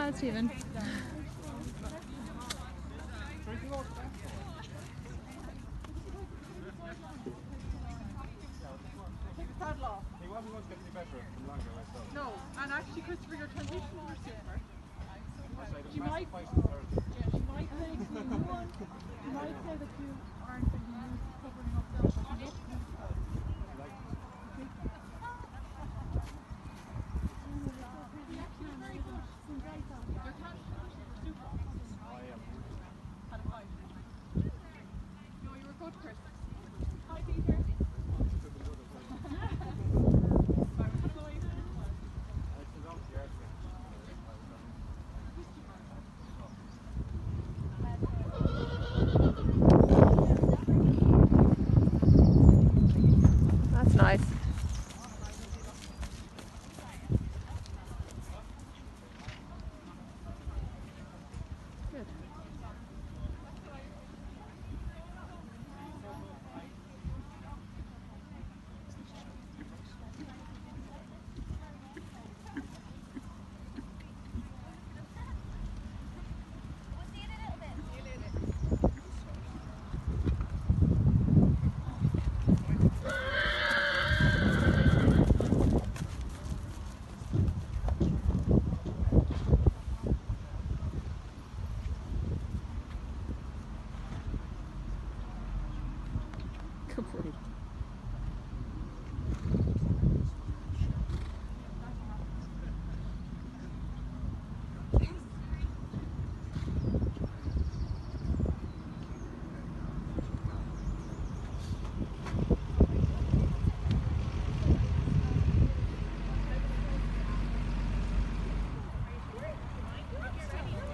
well, Stephen. He wasn't going to get any better from longer myself. No, and actually, Christopher, your transitions were super. She might play Yeah, she might say to you one. She might say that you aren't getting used to covering up there, but you look beautiful. No, you were good, Chris. Hi, Peter. That's nice. Good. Good boy.